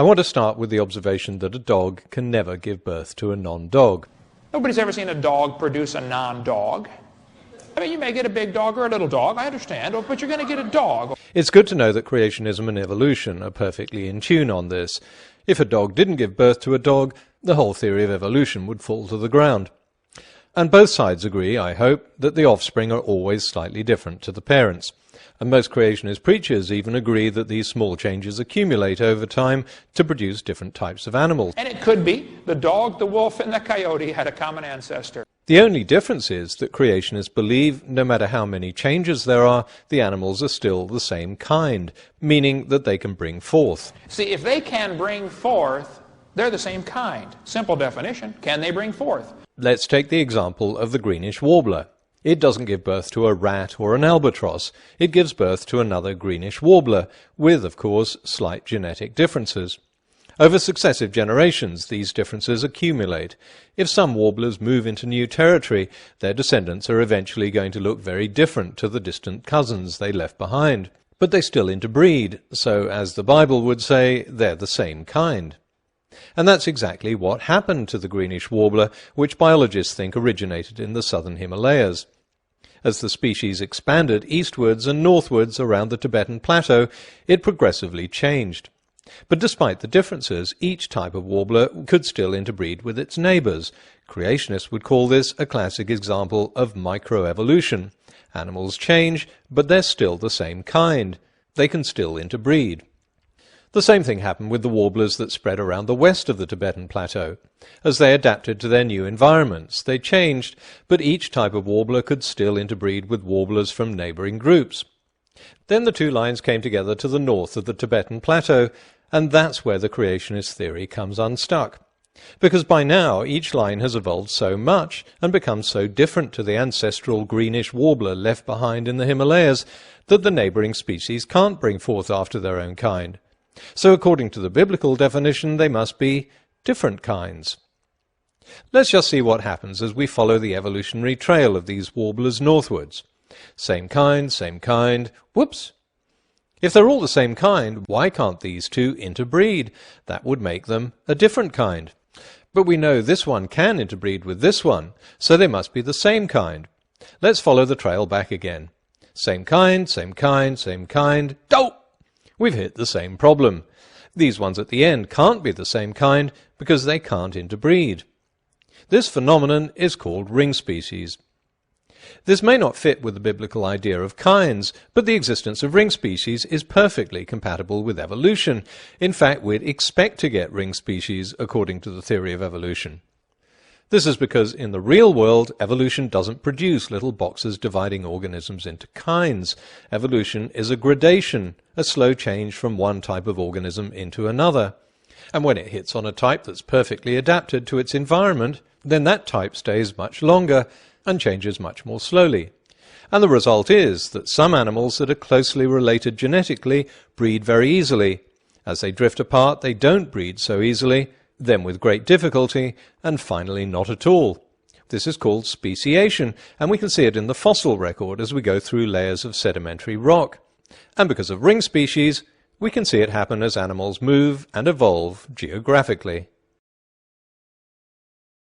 I want to start with the observation that a dog can never give birth to a non-dog. Nobody's ever seen a dog produce a non-dog. I mean, you may get a big dog or a little dog, I understand, but you're going to get a dog. It's good to know that creationism and evolution are perfectly in tune on this. If a dog didn't give birth to a dog, the whole theory of evolution would fall to the ground. And both sides agree, I hope, that the offspring are always slightly different to the parents. And most creationist preachers even agree that these small changes accumulate over time to produce different types of animals. And it could be the dog, the wolf, and the coyote had a common ancestor. The only difference is that creationists believe no matter how many changes there are, the animals are still the same kind, meaning that they can bring forth. See, if they can bring forth, they're the same kind. Simple definition. Can they bring forth? Let's take the example of the greenish warbler. It doesn't give birth to a rat or an albatross. It gives birth to another greenish warbler, with, of course, slight genetic differences. Over successive generations, these differences accumulate. If some warblers move into new territory, their descendants are eventually going to look very different to the distant cousins they left behind. But they still interbreed, so as the Bible would say, they're the same kind. And that's exactly what happened to the greenish warbler, which biologists think originated in the southern Himalayas. As the species expanded eastwards and northwards around the Tibetan plateau, it progressively changed. But despite the differences, each type of warbler could still interbreed with its neighbours. Creationists would call this a classic example of microevolution. Animals change, but they're still the same kind. They can still interbreed. The same thing happened with the warblers that spread around the west of the Tibetan plateau. As they adapted to their new environments, they changed, but each type of warbler could still interbreed with warblers from neighbouring groups. Then the two lines came together to the north of the Tibetan plateau, and that's where the creationist theory comes unstuck. Because by now each line has evolved so much and become so different to the ancestral greenish warbler left behind in the Himalayas that the neighbouring species can't bring forth after their own kind. So according to the biblical definition, they must be different kinds. Let's just see what happens as we follow the evolutionary trail of these warblers northwards. Same kind, whoops! If they're all the same kind, why can't these two interbreed? That would make them a different kind. But we know this one can interbreed with this one, so they must be the same kind. Let's follow the trail back again. Same kind, oh! We've hit the same problem. These ones at the end can't be the same kind because they can't interbreed. This phenomenon is called ring species. This may not fit with the biblical idea of kinds, but the existence of ring species is perfectly compatible with evolution. In fact, we'd expect to get ring species according to the theory of evolution. This is because in the real world, evolution doesn't produce little boxes dividing organisms into kinds. Evolution is a gradation, a slow change from one type of organism into another. And when it hits on a type that's perfectly adapted to its environment, then that type stays much longer and changes much more slowly. And the result is that some animals that are closely related genetically breed very easily. As they drift apart, they don't breed so easily, then with great difficulty, and finally not at all. This is called speciation, and we can see it in the fossil record as we go through layers of sedimentary rock. And because of ring species, we can see it happen as animals move and evolve geographically.